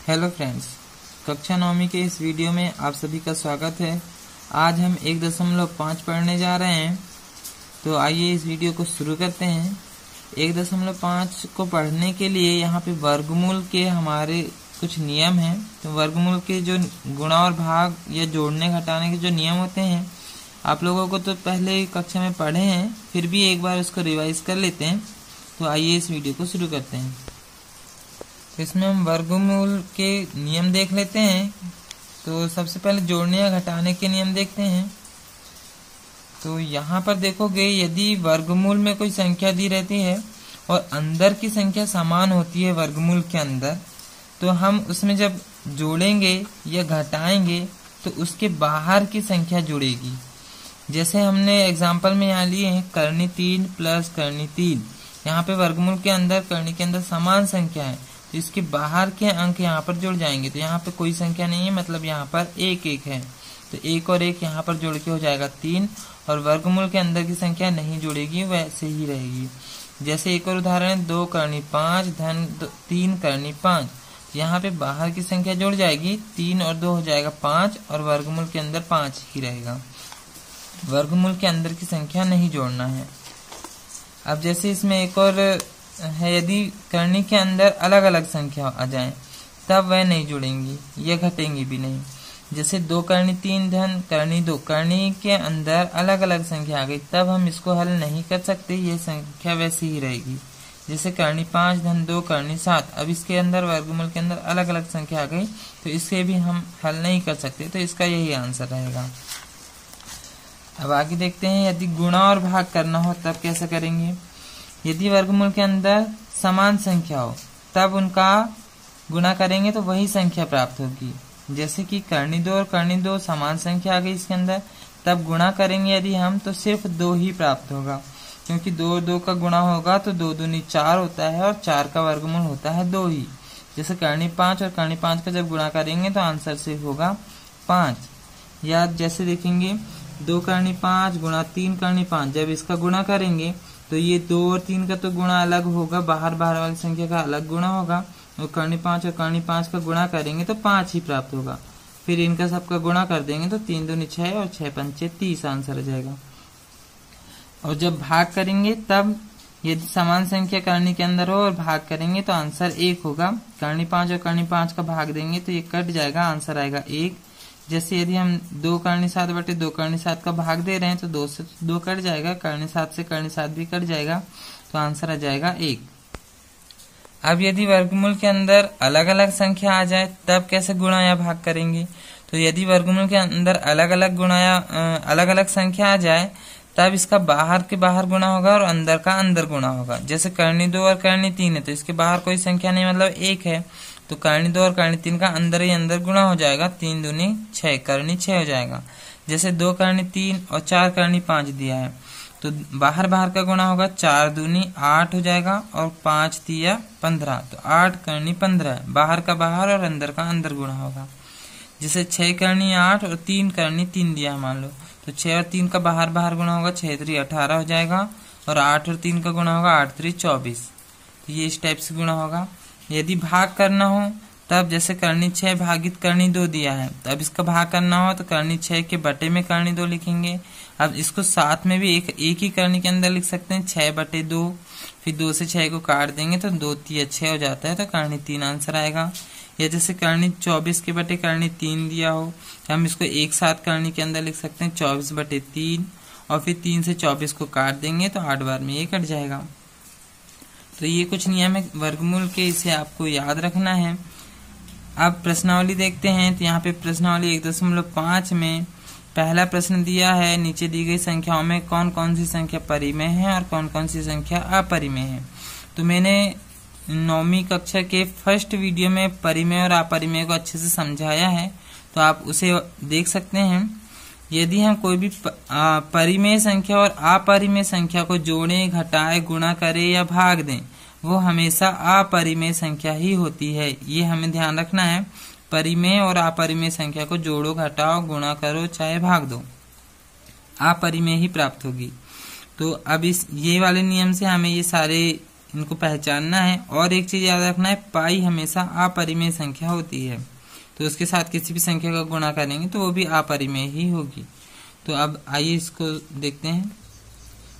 Hello friends, कक्षा 9वीं के इस वीडियो में आप सभी का स्वागत है। आज हम 1.5 पढ़ने जा रहे हैं। तो आइए इस वीडियो को शुरू करते हैं। 1.5 को पढ़ने के लिए यहाँ पे वर्गमूल के हमारे कुछ नियम हैं। तो वर्गमूल के जो गुणा और भाग या जोड़ने घटाने के जो नियम होते हैं, आप लोगों को तो पहले कक्षा में पढ़े हैं, फिर भी एक बार उसको रिवाइज कर लेते हैं। तो आइए इस वीडियो को शुरू करते हैं। तो इसमें हम वर्गमूल के नियम देख लेते हैं। तो सबसे पहले जोड़ने या घटाने के नियम देखते हैं। तो यहाँ पर देखोगे, यदि वर्गमूल में कोई संख्या दी रहती है और अंदर की संख्या समान होती है वर्गमूल के अंदर, तो हम उसमें जब जोड़ेंगे या घटाएंगे तो उसके बाहर की संख्या जुड़ेगी। जैसे हमने एग्जाम्पल में यहाँ लिए हैं करनी 3 प्लस करनी 3। यहाँ पे वर्गमूल के अंदर करनी के अंदर समान संख्या है, तो इसके बाहर के अंक यहाँ पर जुड़ जाएंगे। तो यहाँ पे कोई संख्या नहीं है, मतलब यहाँ पर 1 है, तो 1 और 1 यहाँ पर जोड़ के हो जाएगा 3। और वर्गमूल के अंदर की संख्या नहीं जुड़ेगी, वैसे ही रहेगी। जैसे एक और उदाहरण है 2 करनी 5 धन 3 करनी 5। यहाँ पे बाहर की संख्या जुड़ जाएगी, 3 और 2 हो जाएगा 5, और वर्गमूल के अंदर 5 ही रहेगा। वर्गमूल के अंदर की संख्या नहीं जोड़ना है। अब जैसे इसमें एक और है, यदि करनी के अंदर अलग अलग संख्या आ जाए तब वह नहीं जुड़ेंगी, ये घटेंगी भी नहीं। जैसे 2 करनी 3 धन करनी 2, करनी के अंदर अलग अलग संख्या आ गई, तब हम इसको हल नहीं कर सकते, ये संख्या वैसी ही रहेगी। जैसे करनी 5 धन 2 करनी 7, अब इसके अंदर वर्गमूल के अंदर अलग अलग संख्या आ गई, तो इससे भी हम हल नहीं कर सकते, तो इसका यही आंसर रहेगा। अब आगे देखते हैं, यदि गुणा और भाग करना हो तब कैसे करेंगे। यदि वर्गमूल के अंदर समान संख्या हो तब उनका गुणा करेंगे तो वही संख्या प्राप्त होगी। जैसे कि करनी 2 और करनी 2 समान संख्या आ गई इसके अंदर, तब गुणा करेंगे यदि हम, तो सिर्फ 2 ही प्राप्त होगा, क्योंकि 2 और 2 का गुणा होगा तो 2 दूनी 4 होता है, और 4 का वर्गमूल होता है 2 ही। जैसे करनी 5 और करनी 5 का जब गुणा करेंगे तो आंसर सिर्फ होगा 5। या जैसे देखेंगे 2 करनी 5 गुणा 3 करनी 5, जब इसका गुणा करेंगे तो ये 2 और 3 का तो गुणा अलग होगा, बाहर वाली संख्या का अलग गुणा होगा, और करनी 5 और करनी 5 का गुणा करेंगे तो 5 ही प्राप्त होगा। फिर इनका सबका गुणा कर देंगे तो 3 दूनी 6 और 6 पंचे 30 आंसर आ जाएगा। और जब भाग करेंगे तब यदि समान संख्या करनी के अंदर हो और भाग करेंगे तो आंसर 1 होगा। करनी 5 और करनी 5 का भाग देंगे तो ये कट जाएगा, आंसर आएगा 1। जैसे यदि हम 2 करनी 7 बटे 2 करनी 7 का भाग दे रहे हैं तो 2 से 2 कट जाएगा, करनी 7 से करनी 7 भी कट जाएगा, तो आंसर आ जाएगा 1। अब यदि वर्गमूल के अंदर अलग अलग संख्या आ जाए तब कैसे गुणा या भाग करेंगे। तो यदि वर्गमूल के अंदर अलग अलग गुणा या अलग अलग संख्या आ जाए तब इसका बाहर के बाहर गुणा होगा और अंदर का अंदर गुणा होगा। जैसे करनी 2 और करनी 3 है, तो इसके बाहर कोई संख्या नहीं, मतलब 1 है, तो करनी 2 और करनी 3 का अंदर ही अंदर गुणा हो जाएगा, 3 दूनी 6 करनी 6 हो जाएगा। जैसे 2 करनी 3 और 4 करनी 5 दिया है, तो बाहर बाहर का गुणा होगा, 4 दूनी 8 हो जाएगा, और 5 दिया 15, तो 8 करनी 15 है, बाहर का बाहर और अंदर का अंदर गुणा होगा। जैसे 6 करनी 8 और 3 करनी 3 दिया मान लो, तो 6 और 3 का बाहर बाहर गुणा होगा, 6 3 18 हो जाएगा, और 8 और 3 का गुणा होगा, 8 3 24। तो ये इस टाइप से गुणा होगा। यदि भाग करना हो तब जैसे करनी 6 भागित करनी 2 दिया है, तो अब इसका भाग करना हो तो करनी 6 के बटे में करनी 2 लिखेंगे। अब इसको साथ में भी एक ही करनी के अंदर लिख सकते हैं, 6 बटे 2, फिर 2 से 6 को काट देंगे तो 2 3 6 हो जाता है, तो करनी 3 आंसर आएगा। या जैसे करनी 24 के बटे करनी 3 दिया हो, हम इसको एक साथ करनी के अंदर लिख सकते हैं 24 बटे 3, और फिर 3 से 24 को काट देंगे तो 8 बार में ये कट जाएगा। तो ये कुछ नियम है वर्गमूल के, इसे आपको याद रखना है। अब प्रश्नावली देखते हैं। तो यहाँ पे प्रश्नावली 1.5 में पहला प्रश्न दिया है, नीचे दी गई संख्याओं में कौन कौन सी संख्या परिमेय है और कौन कौन सी संख्या अपरिमेय है। तो मैंने 9वीं कक्षा के फर्स्ट वीडियो में परिमेय और अपरिमेय को अच्छे से समझाया है, तो आप उसे देख सकते हैं। यदि हम कोई भी परिमेय संख्या और अपरिमेय संख्या को जोड़ें, घटाएं, गुणा करें या भाग दें, वो हमेशा अपरिमेय संख्या ही होती है। ये हमें ध्यान रखना है। परिमेय और अपरिमेय संख्या को जोड़ो, घटाओ, गुणा करो चाहे भाग दो, अपरिमेय ही प्राप्त होगी। तो अब ये वाले नियम से हमें ये सारे इनको पहचानना है। और एक चीज याद रखना है, पाई हमेशा अपरिमेय संख्या होती है, तो उसके साथ किसी भी संख्या का गुणा करेंगे तो वो भी अपरिमेय ही होगी। तो अब आइए इसको देखते हैं।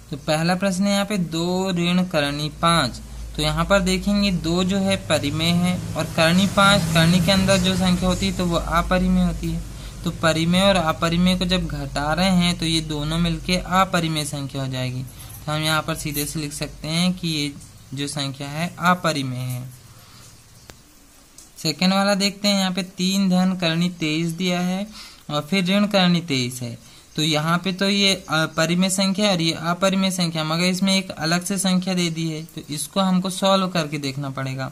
तो पहला प्रश्न है यहाँ पे 2 ऋण करनी 5। तो यहाँ पर देखेंगे 2 जो है परिमेय है और करनी 5, करनी के अंदर जो संख्या होती है तो वो अपरिमेय होती है। तो परिमेय और अपरिमेय को जब घटा रहे हैं तो ये दोनों मिलके अपरिमेय संख्या हो जाएगी। तो हम यहाँ पर सीधे से लिख सकते हैं कि ये जो संख्या है अपरिमेय है। सेकेंड वाला देखते हैं। यहाँ पे 3 धन करनी 23 दिया है और फिर ऋण करनी 23 है। तो यहाँ पे तो ये परिमेय संख्या और ये अपरिमेय संख्या, मगर इसमें एक अलग से संख्या दे दी है, तो इसको हमको सॉल्व करके देखना पड़ेगा।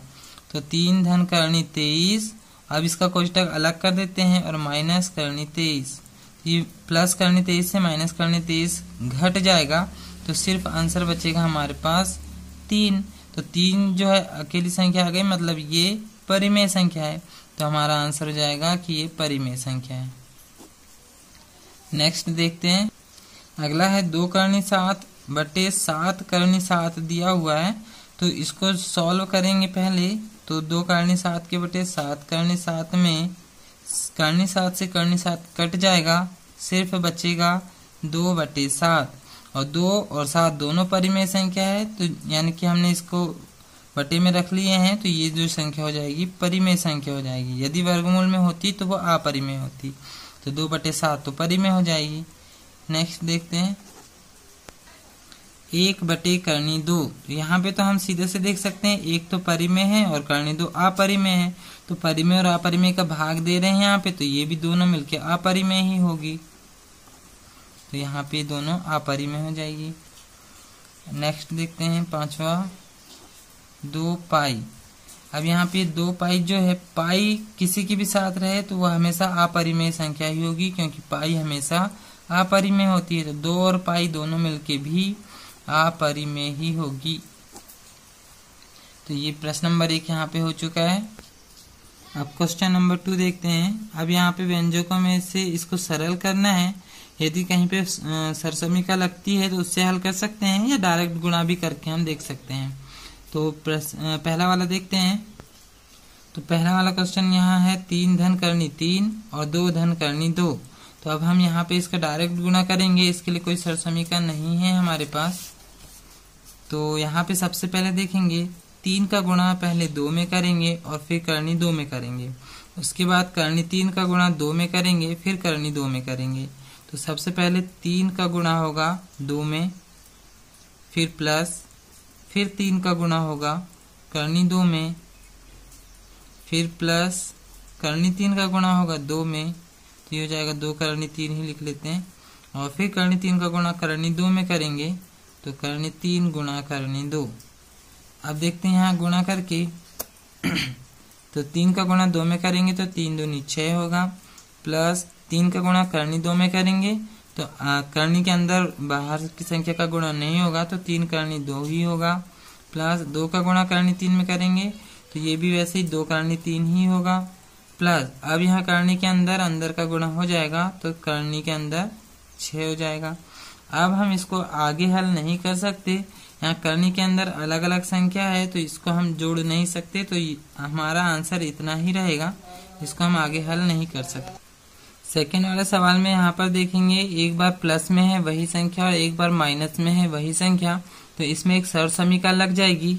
तो 3 धन करनी 23, अब इसका कोष्टक अलग कर देते हैं और माइनस करनी 23। ये प्लस करनी 23 से माइनस करनी 23 घट जाएगा, तो सिर्फ आंसर बचेगा हमारे पास 3। तो 3 जो है अकेली संख्या आ गई, मतलब ये परिमेय संख्या है। तो हमारा आंसर हो जाएगा कि ये परिमेय संख्या है। नेक्स्ट देखते हैं। अगला है 2 करनी 7 बटे 7 करनी 7 दिया हुआ है, तो इसको सॉल्व करेंगे पहले। तो 2 करनी 7 के बटे 7 करनी 7 में करनी 7 से करनी 7 कट जाएगा, सिर्फ बचेगा 2 बटे 7। और 2 और 7 दोनों परिमेय संख्या है, तो यानी कि हमने इसको बटे में रख लिए हैं, तो ये जो संख्या हो जाएगी परिमेय संख्या हो जाएगी। यदि वर्गमूल में होती तो वो अपरिमेय होती। तो 2 बटे 7 तो परिमेय हो जाएगी। नेक्स्ट देखते हैं 1 बटे करनी 2। तो यहाँ पे तो हम सीधे से देख सकते हैं, एक तो परिमेय है और करनी 2 अपरिमेय है। तो परिमेय और अपरिमेय का भाग दे रहे हैं यहाँ पे, तो ये भी दोनों मिलके अपरिमेय ही होगी। तो यहाँ पे दोनों अपरिमेय हो जाएगी। नेक्स्ट देखते हैं 5वां 2 पाई। अब यहाँ पे 2 पाई जो है, पाई किसी के भी साथ रहे तो वह हमेशा अपरिमेय संख्या ही होगी, क्योंकि पाई हमेशा अपरिमेय होती है। तो 2 और पाई दोनों मिलके भी अपरिमेय ही होगी। तो ये प्रश्न नंबर 1 यहाँ पे हो चुका है। अब क्वेश्चन नंबर 2 देखते हैं। अब यहाँ पे व्यंजकों में से इसको सरल करना है। यदि कहीं पे सरसमीका लगती है तो उससे हल कर सकते हैं, या डायरेक्ट गुणा भी करके हम देख सकते हैं। तो पहला वाला देखते हैं। तो पहला वाला क्वेश्चन यहाँ है 3 धन करनी 3 और 2 धन करनी 2। तो अब हम यहाँ पे इसका डायरेक्ट गुणा करेंगे, इसके लिए कोई सरसमीका नहीं है हमारे पास। तो यहाँ पे सबसे पहले देखेंगे 3 का गुणा पहले 2 में करेंगे और फिर करनी 2 में करेंगे। उसके बाद करनी 3 का गुणा 2 में करेंगे, फिर करनी 2 में करेंगे। तो सबसे पहले 3 का गुणा होगा 2 में, फिर प्लस, फिर 3 का गुणा होगा करनी 2 में, फिर प्लस करनी 3 का गुणा होगा 2 में। तो ये हो जाएगा 2 करनी 3 ही लिख लेते हैं। और फिर करनी 3 का गुणा करनी 2 में करेंगे, तो करनी 3 गुणा करनी 2। अब देखते हैं यहाँ गुणा करके तो 3 का गुणा 2 में करेंगे तो 3 दूनी 6 होगा, प्लस 3 का गुणा करनी 2 में करेंगे तो करनी के अंदर बाहर की संख्या का गुणा नहीं होगा, तो 3 करनी 2 ही होगा, प्लस 2 का गुणा करनी 3 में करेंगे तो ये भी वैसे ही 2 करनी 3 ही होगा, प्लस अब यहाँ करनी के अंदर का गुणा हो जाएगा तो करनी के अंदर 6 हो जाएगा। अब हम इसको आगे हल नहीं कर सकते, यहाँ करनी के अंदर अलग अलग संख्या है तो इसको हम जोड़ नहीं सकते, तो हमारा आंसर इतना ही रहेगा, इसको हम आगे हल नहीं कर सकते। सेकेंड वाले सवाल में यहाँ पर देखेंगे एक बार प्लस में है वही संख्या और एक बार माइनस में है वही संख्या, तो इसमें एक सरसमीका लग जाएगी।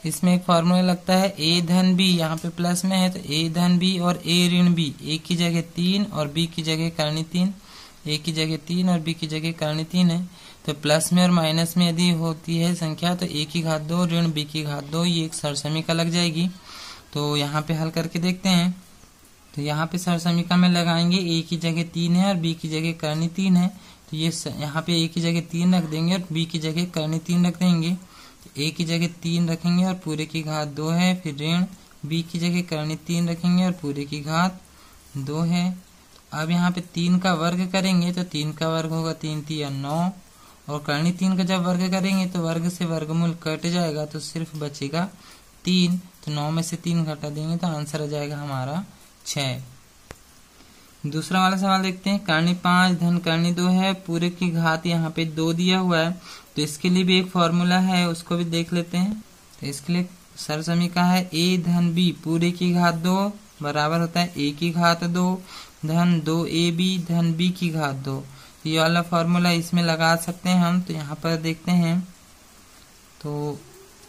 इसमें एक फॉर्मूला लगता है a धन b, यहाँ पे प्लस में है तो a धन b और a ऋण b, a की जगह 3 और b की जगह करनी 3, a की जगह 3 और b की जगह करनी 3 है। तो प्लस में और माइनस में यदि होती है संख्या तो a की घात 2 ऋण b की घात 2, ये एक सरसमीका लग जाएगी। तो यहाँ पे हल करके देखते हैं। तो यहाँ पे सरसमीका में लगाएंगे a की जगह 3 है और b की जगह करनी 3 है, तो ये यहाँ पे a की जगह 3 रख देंगे और b की जगह करनी 3 रख देंगे। तो a की जगह 3 रखेंगे और पूरे की घात 2 है, फिर ऋण b की जगह करनी 3 रखेंगे और पूरे की घात 2 है। अब यहाँ पे 3 का वर्ग करेंगे तो 3 का वर्ग होगा 3 3 9, और करनी 3 का जब वर्ग करेंगे तो वर्ग से वर्गमूल कट जाएगा तो सिर्फ बचेगा 3, तो 9 में से 3 घटा देंगे तो आंसर आ जाएगा हमारा 6। दूसरा वाला सवाल देखते हैं। कर्णी 5 धन कर्णी 2 है, पूरे की घात यहाँ पे 2 दिया हुआ है, तो इसके लिए भी एक फॉर्मूला है, उसको भी देख लेते हैं। तो इसके लिए सरल समीकरण है a धन b पूरे की घात 2 बराबर होता है a की घात 2 धन 2ab धन b की घात 2। ये वाला फॉर्मूला इसमें लगा सकते हैं हम। तो यहाँ पर देखते हैं, तो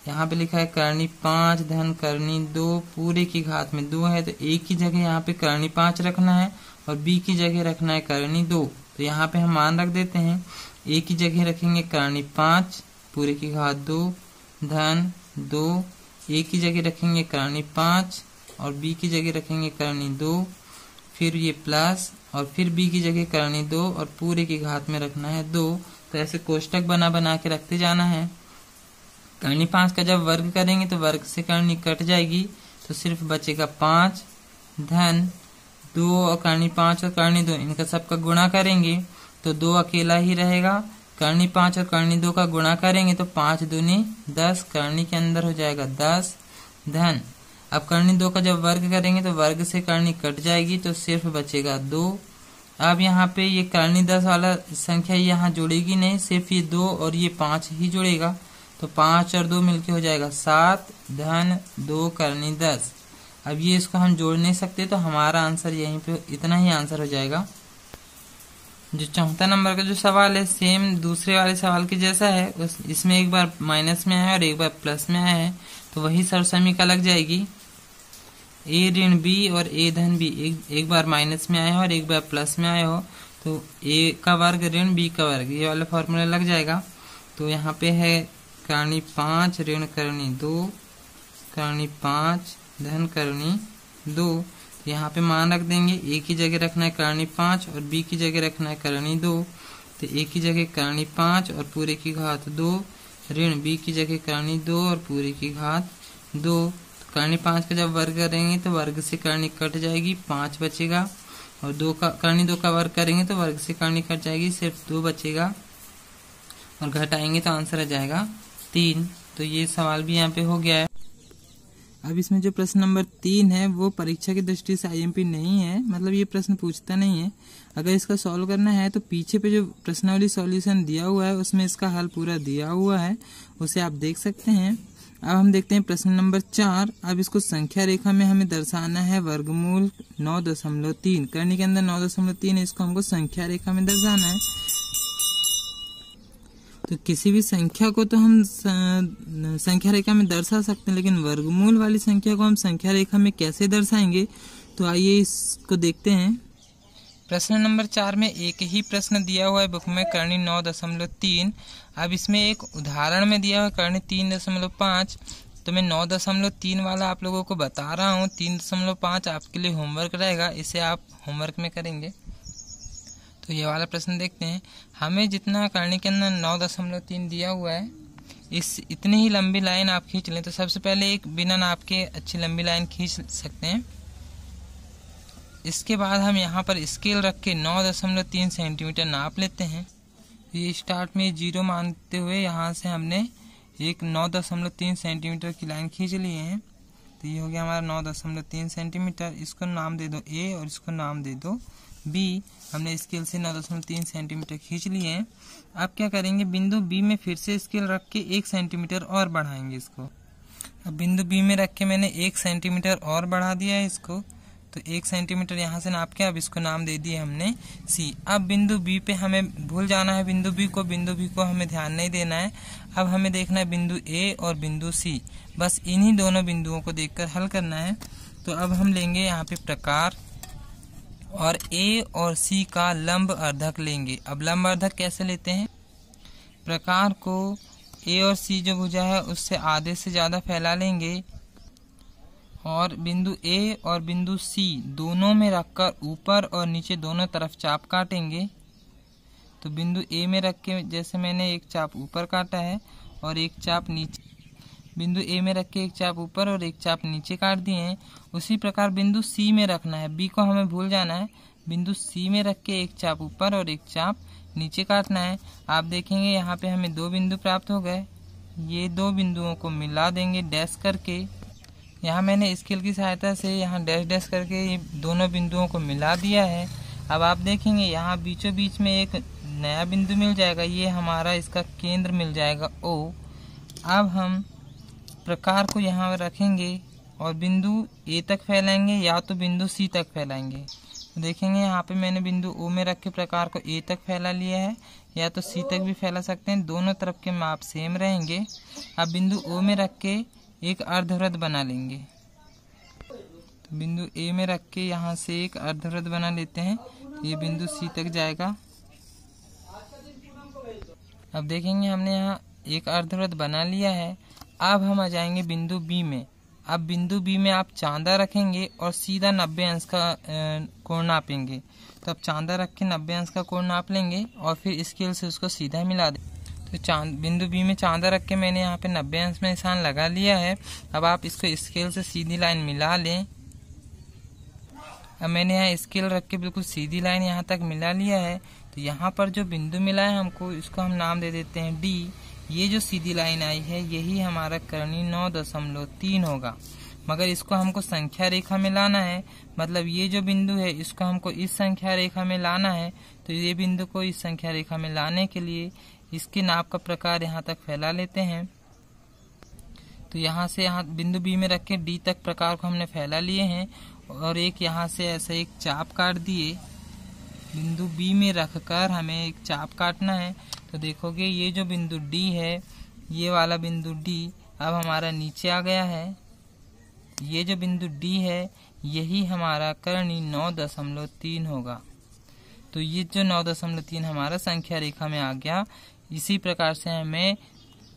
यहाँ पे लिखा है कर्णी 5 धन कर्णी 2 पूरे की घात में 2 है, तो a की जगह यहाँ पे कर्णी 5 रखना है और b की जगह रखना है कर्णी 2। तो यहाँ पे हम मान रख देते हैं, a की जगह रखेंगे कर्णी 5 पूरे की घात 2 धन 2, a की जगह रखेंगे कर्णी 5 और b की जगह रखेंगे कर्णी 2, फिर ये प्लस और फिर b की जगह कर्णी 2 और पूरे की घात में रखना है 2। तो ऐसे कोष्टक बना के रखते जाना है। कर्णी 5 का जब वर्ग करेंगे तो वर्ग से कर्णी कट जाएगी, तो सिर्फ बचेगा 5 धन 2 और कर्णी 5 और कर्णी 2 इनका सबका गुणा करेंगे तो 2 अकेला ही रहेगा। कर्णी 5 और कर्णी 2 का गुणा करेंगे तो 5 दूनी 10, कर्णी के अंदर हो जाएगा 10 धन। अब कर्णी 2 का जब वर्ग करेंगे तो वर्ग से कर्णी कट जाएगी तो सिर्फ बचेगा 2। अब यहाँ पे ये कर्णी 10 वाला संख्या यहाँ जुड़ेगी नहीं, सिर्फ ये 2 और ये 5 ही जुड़ेगा, तो 5 और 2 मिलके हो जाएगा 7 धन 2 कर्णी 10। अब ये इसको हम जोड़ नहीं सकते, तो हमारा आंसर यहीं पे इतना ही आंसर हो जाएगा। जो चौथा नंबर का जो सवाल है सेम दूसरे वाले सवाल के जैसा है, इसमें एक बार माइनस में आया और एक बार प्लस में आया है, तो वही सरसमीका लग जाएगी। a ऋण b और a धन b एक बार माइनस में आया हो और एक बार प्लस में आया हो, तो a का वर्ग ऋण b का वर्ग, ये वाला फॉर्मूला लग जाएगा। तो यहाँ पे है कर्णी 5 ऋण कर्णी 2 कर्णी 5 धन कर्णी 2। यहाँ पे मान रख देंगे, a की जगह रखना है कर्णी 5 और b की जगह रखना है कर्णी 2। तो a की जगह कर्णी 5 और पूरे की घात 2 ऋण b की जगह कर्णी 2 और पूरे की घात 2। कर्णी 5 का जब वर्ग करेंगे तो वर्ग से कर्णी कट जाएगी, 5 बचेगा, और 2 का कर्णी 2 का वर्ग करेंगे तो वर्ग से कर्णी कट जाएगी, सिर्फ 2 बचेगा, और घटाएंगे तो आंसर आ जाएगा 3। तो ये सवाल भी यहाँ पे हो गया है। अब इसमें जो प्रश्न नंबर 3 है वो परीक्षा की दृष्टि से आईएमपी नहीं है, मतलब ये प्रश्न पूछता नहीं है। अगर इसका सॉल्व करना है तो पीछे पे जो प्रश्नावली सॉल्यूशन दिया हुआ है उसमें इसका हल पूरा दिया हुआ है, उसे आप देख सकते हैं। अब हम देखते हैं प्रश्न नंबर 4। अब इसको संख्या रेखा में हमें दर्शाना है वर्गमूल 9.3। करने के अंदर 9.3 इसको हमको संख्या रेखा में दर्शाना है। तो किसी भी संख्या को तो हम संख्या रेखा में दर्शा सकते हैं, लेकिन वर्गमूल वाली संख्या को हम संख्या रेखा में कैसे दर्शाएंगे, तो आइए इसको देखते हैं। प्रश्न नंबर 4 में एक ही प्रश्न दिया हुआ है बुक में, करनी 9.3। अब इसमें एक उदाहरण में दिया हुआ है करनी 3.5। तो मैं 9.3 वाला आप लोगों को बता रहा हूँ। 3.5 आपके लिए होमवर्क रहेगा, इसे आप होमवर्क में करेंगे। तो ये वाला प्रश्न देखते हैं। हमें जितना करने के अंदर 9.3 दिया हुआ है, इतनी ही लंबी लाइन आप खींच लें। तो सबसे पहले एक बिना नाप के अच्छी लंबी लाइन खींच सकते हैं। इसके बाद हम यहाँ पर स्केल रख के 9.3 सेंटीमीटर नाप लेते हैं। ये स्टार्ट में 0 मानते हुए यहाँ से हमने एक 9.3 सेंटीमीटर की लाइन खींच लिए हैं। तो ये हो गया हमारा 9.3 सेंटीमीटर। इसको नाम दे दो A और इसको नाम दे दो B। हमने स्केल से 9.3 सेंटीमीटर खींच लिए हैं। अब क्या करेंगे, बिंदु B में फिर से स्केल रख के 1 सेंटीमीटर और बढ़ाएंगे इसको। अब बिंदु B में रख के मैंने 1 सेंटीमीटर और बढ़ा दिया है इसको। तो 1 सेंटीमीटर यहाँ से नाप के अब इसको नाम दे दिए हमने C। अब बिंदु B पे हमें भूल जाना है, बिंदु B को हमें ध्यान नहीं देना है। अब हमें देखना है बिंदु A और बिंदु C, बस इन्हीं दोनों बिंदुओं को देखकर हल करना है। तो अब हम लेंगे यहाँ पे प्रकार और A और C का लंब अर्धक लेंगे। अब लंब अर्धक कैसे लेते हैं, प्रकार को A और C जो भुजा है उससे आधे से ज्यादा फैला लेंगे और बिंदु A और बिंदु C दोनों में रखकर ऊपर और नीचे दोनों तरफ चाप काटेंगे। तो बिंदु A में रख के जैसे मैंने एक चाप ऊपर काटा है और एक चाप नीचे, बिंदु A में रख के एक चाप ऊपर और एक चाप नीचे काट दिए हैं। उसी प्रकार बिंदु C में रखना है, B को हमें भूल जाना है। बिंदु C में रख के एक चाप ऊपर और एक चाप नीचे काटना है। आप देखेंगे यहाँ पे हमें 2 बिंदु प्राप्त हो गए। ये 2 बिंदुओं को मिला देंगे डैश करके। यहाँ मैंने स्केल की सहायता से यहाँ डैश डैश करके ये दोनों बिंदुओं को मिला दिया है। अब आप देखेंगे यहाँ बीचों बीच में एक नया बिंदु मिल जाएगा, ये हमारा इसका केंद्र मिल जाएगा O। अब हम प्रकार को यहाँ रखेंगे और बिंदु A तक फैलाएंगे या तो बिंदु C तक फैलाएंगे। तो देखेंगे यहाँ पे मैंने बिंदु O में रख के प्रकार को A तक फैला लिया है, या तो C तक भी फैला सकते हैं, दोनों तरफ के माप सेम रहेंगे। अब बिंदु O में रख के एक अर्धवृत्त बना लेंगे। तो बिंदु A में रख के यहाँ से एक अर्धवृत्त बना लेते हैं, तो ये बिंदु C तक जाएगा। अब देखेंगे हमने यहाँ एक अर्धवृत्त बना लिया है। अब हम आ जाएंगे बिंदु B में। अब बिंदु B में आप चांदा रखेंगे और सीधा 90 अंश का कोण नापेंगे। तो अब चांदा रख के 90 अंश का कोण नाप लेंगे और फिर स्केल से उसको सीधा मिला दें। तो बिंदु B में चांदा रख के मैंने यहाँ पे 90 अंश में निशान लगा लिया है। अब आप इसको स्केल से सीधी लाइन मिला लें। अब मैंने यहाँ स्केल रख के बिल्कुल सीधी लाइन यहाँ तक मिला लिया है। तो यहाँ पर जो बिंदु मिला है हमको, इसको हम नाम दे देते हैं D। ये जो सीधी लाइन आई है यही हमारा करनी 9.3 होगा, मगर इसको हमको संख्या रेखा में लाना है। मतलब ये जो बिंदु है इसको हमको इस संख्या रेखा में लाना है। तो ये बिंदु को इस संख्या रेखा में लाने के लिए इसके नाप का प्रकार यहाँ तक फैला लेते हैं। तो यहाँ से यहाँ बिंदु B में रख के D तक प्रकार को हमने फैला लिए हैं और एक यहाँ से ऐसे एक चाप काट दिए। बिंदु B में रखकर हमें एक चाप काटना है। तो देखोगे ये जो बिंदु D है, ये वाला बिंदु D अब हमारा नीचे आ गया है। ये जो बिंदु D है यही हमारा करनी 9.3 होगा। तो ये जो 9.3 हमारा संख्या रेखा में आ गया। इसी प्रकार से हमें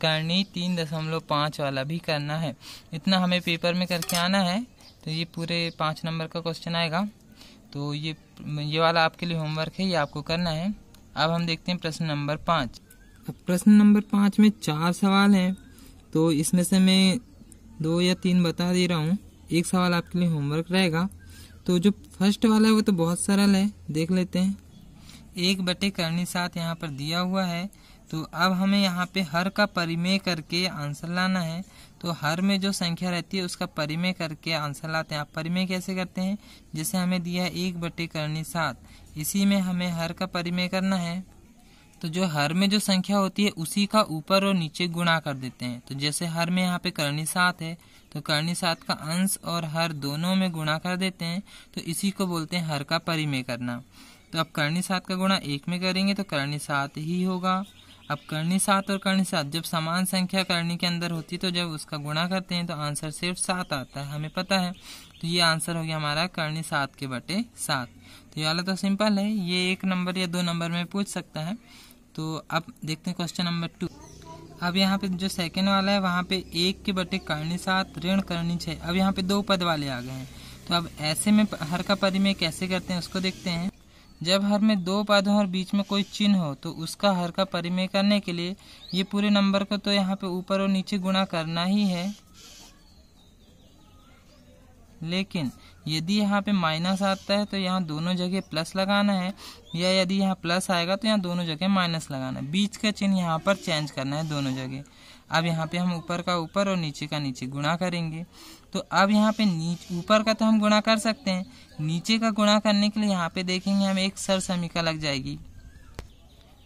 करनी 3.5 वाला भी करना है। इतना हमें पेपर में करके आना है। तो ये पूरे 5 नंबर का क्वेश्चन आएगा। तो ये वाला आपके लिए होमवर्क है, ये आपको करना है। अब हम देखते हैं प्रश्न नंबर 5। अब प्रश्न नंबर 5 में 4 सवाल हैं, तो इसमें से मैं 2 या 3 बता दे रहा हूँ। एक सवाल आपके लिए होमवर्क रहेगा। तो जो फर्स्ट वाला है वो तो बहुत सरल है, देख लेते हैं। 1/7 यहाँ पर दिया हुआ है। तो अब हमें यहाँ पे हर का परिमेय करके आंसर लाना है। तो हर में जो संख्या रहती है उसका परिमेय करके आंसर लाते हैं। आप परिमेय कैसे करते हैं? जैसे हमें दिया है 1/7, इसी में हमें हर का परिमेय करना है। तो जो हर में जो संख्या होती है उसी का ऊपर और नीचे गुणा कर देते हैं। तो जैसे हर में यहाँ पे करनी 7 है, तो करनी 7 का अंश और हर दोनों में गुणा कर देते हैं। तो इसी को बोलते हैं हर का परिमेय करना। तो अब करनी 7 का गुणा 1 में करेंगे तो करनी 7 ही होगा। अब करनी 7 और करनी 7 जब समान संख्या करनी के अंदर होती है तो जब उसका गुणा करते हैं तो आंसर सिर्फ 7 आता है, हमें पता है। तो ये आंसर हो गया हमारा करनी 7/7। तो ये वाला तो सिंपल है, ये 1 नंबर या 2 नंबर में पूछ सकता है। तो अब देखते हैं क्वेश्चन नंबर 2। अब यहाँ पे जो सेकंड वाला है वहाँ पे 1/करनी 7 ऋण करनी 6। अब यहाँ पे 2 पद वाले आ गए हैं। तो अब ऐसे में हर का परिमेय कैसे करते हैं उसको देखते हैं। जब हर में 2 पद हो और बीच में कोई चिन्ह हो तो उसका हर का परिमेय करने के लिए ये पूरे नंबर को तो यहाँ पे ऊपर और नीचे गुणा करना ही है। लेकिन यदि यहाँ पे माइनस आता है तो यहाँ दोनों जगह प्लस लगाना है, या यदि यहाँ प्लस आएगा तो यहाँ दोनों जगह माइनस लगाना है। बीच का चिन्ह यहाँ पर चेंज करना है दोनों जगह। अब यहाँ पे हम ऊपर का ऊपर और नीचे का नीचे गुणा करेंगे। तो अब यहाँ पे ऊपर का तो हम गुणा कर सकते हैं, नीचे का गुणा करने के लिए यहाँ पे देखेंगे हमें एक सरसमीका लग जाएगी।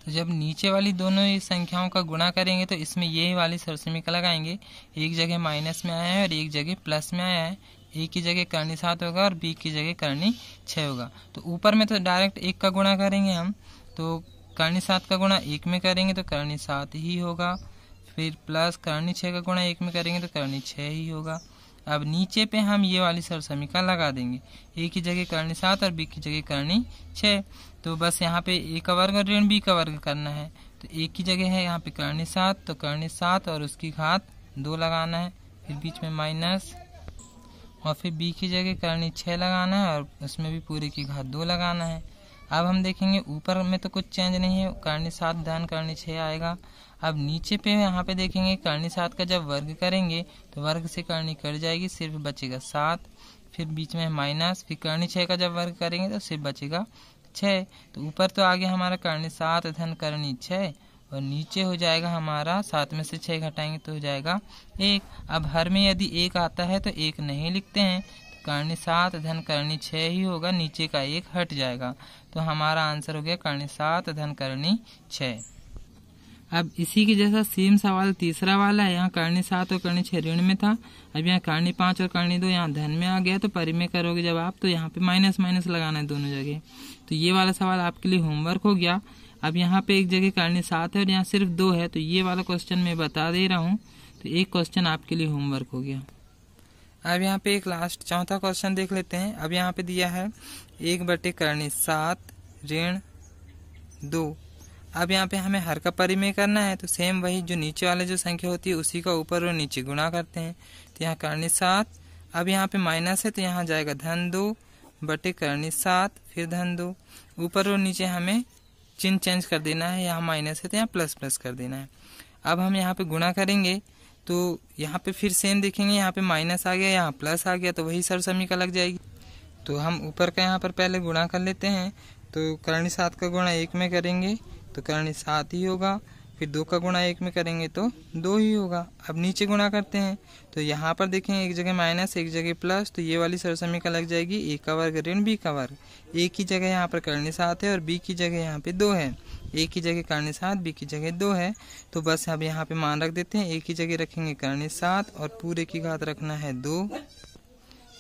तो जब नीचे वाली दोनों संख्याओं का गुणा करेंगे तो इसमें यही वाली सरसमीका लगाएंगे। एक जगह माइनस में आया है और एक जगह प्लस में आया है। ए की जगह करनी 7 होगा और बी की जगह करनी 6 होगा। तो ऊपर में तो डायरेक्ट 1 का गुणा करेंगे हम, तो करनी 7 का गुणा 1 में करेंगे तो करनी 7 ही होगा। फिर प्लस करनी 6 का गुणा 1 में करेंगे तो करनी 6 ही होगा। अब नीचे पे हम ये वाली सरसमीका लगा देंगे, ए की जगह करनी 7 और बी की जगह करनी 6। तो बस यहाँ पे ए का वर्ग और ऋण बी का वर्ग करना है। तो ए की जगह है यहाँ पे करनी 7, तो करनी 7 और उसकी घात 2 लगाना है, फिर बीच में माइनस, और फिर बी की जगह करनी 6 लगाना है और उसमें भी पूरे की घात 2 लगाना है। अब हम देखेंगे ऊपर में तो कुछ चेंज नहीं है, करनी 7 धन करनी 6 आएगा। अब नीचे पे यहाँ पे देखेंगे करनी 7 का जब वर्ग करेंगे तो वर्ग से करनी कट जाएगी, सिर्फ बचेगा 7, फिर बीच में माइनस, फिर करनी 6 का जब वर्ग करेंगे तो सिर्फ बचेगा 6। तो ऊपर तो आगे हमारा करनी 7 धन करनी 6 और नीचे हो जाएगा हमारा 7 में से 6 घटाएंगे तो हो जाएगा 1। अब हर में यदि 1 आता है तो 1 नहीं लिखते हैं, कर्णी 7 धन कर्णी 6 ही होगा, नीचे का 1 हट जाएगा। तो हमारा आंसर हो गया कर्णी 7 धन कर्णी 6। अब इसी के जैसा सेम सवाल तीसरा वाला है। यहाँ कर्णी 7 और कर्णी 6 ऋण में था। अब यहाँ कर्णी 5 और कर्णी 2 यहाँ धन में आ गया। तो परिमेय करोगे जब आप, तो यहाँ पे माइनस माइनस लगाना है दोनों जगह। तो ये वाला सवाल आपके लिए होमवर्क हो गया। अब यहाँ पे एक जगह कर्णी 7 है और यहाँ सिर्फ 2 है, तो ये वाला क्वेश्चन मैं बता दे रहा हूँ। तो एक क्वेश्चन आपके लिए होमवर्क हो गया। अब यहाँ पे एक लास्ट चौथा क्वेश्चन देख लेते हैं। अब यहाँ पे दिया है 1/कर्णी 7 ऋण 2। अब यहाँ पे हमें हर का परिमेय करना है। तो सेम वही जो नीचे वाले जो संख्या होती है उसी का ऊपर और नीचे गुणा करते हैं। तो यहाँ कर्णी 7, अब यहाँ पे माइनस है तो यहाँ जाएगा धन 2/कर्णी 7 फिर धन 2। ऊपर और नीचे हमें चिन्ह चेंज कर देना है, यहाँ माइनस है तो यहाँ प्लस प्लस कर देना है। अब हम यहाँ पे गुणा करेंगे तो यहाँ पे फिर सेम देखेंगे, यहाँ पे माइनस आ गया यहाँ प्लस आ गया, तो वही सरसमीका लग जाएगी। तो हम ऊपर का यहाँ पर पहले गुणा कर लेते हैं। तो कर्णी 7 का गुणा 1 में करेंगे तो कर्णी 7 ही होगा, फिर 2 का गुणा 1 में करेंगे तो 2 ही होगा। अब नीचे गुणा करते हैं तो यहाँ पर देखेंगे एक जगह माइनस एक जगह प्लस, तो ये वाली सरसमीका लग जाएगी a का वर्ग ऋण b का वर्ग। a की जगह यहाँ पर कर्णी 7 है और b की जगह यहाँ पे 2 है। a की जगह कर्णी 7 b की जगह 2 है। तो बस अब यहाँ पे मान रख देते हैं। a की जगह रखेंगे कर्णी 7 और पूरे की घात रखना है 2,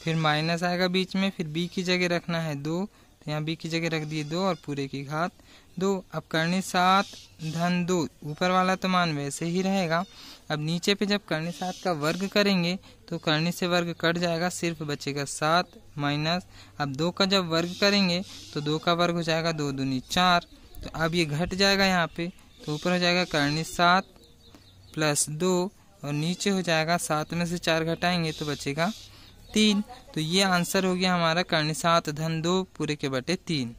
फिर माइनस आएगा बीच में, फिर b की जगह रखना है 2, तो यहाँ b की जगह रख दिए 2 और पूरे की घात 2। अब कर्णी 7 धन 2, ऊपर वाला तो मान वैसे ही रहेगा। अब नीचे पे जब कर्णी 7 का वर्ग करेंगे तो कर्णी से वर्ग कट जाएगा, सिर्फ बचेगा 7 माइनस। अब 2 का जब वर्ग करेंगे तो 2 का वर्ग हो जाएगा 2 दूनी 4। तो अब ये घट जाएगा यहाँ पे, तो ऊपर हो जाएगा कर्णी 7 प्लस 2 और नीचे हो जाएगा 7 में से 4 घटाएंगे तो बचेगा 3। तो ये आंसर हो गया हमारा कर्णी 7 धन 2 पूरे के बटे 3।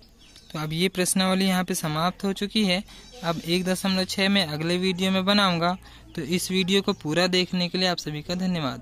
तो अब ये प्रश्नावली यहाँ पे समाप्त हो चुकी है। अब 1.6 में अगले वीडियो में बनाऊंगा। तो इस वीडियो को पूरा देखने के लिए आप सभी का धन्यवाद।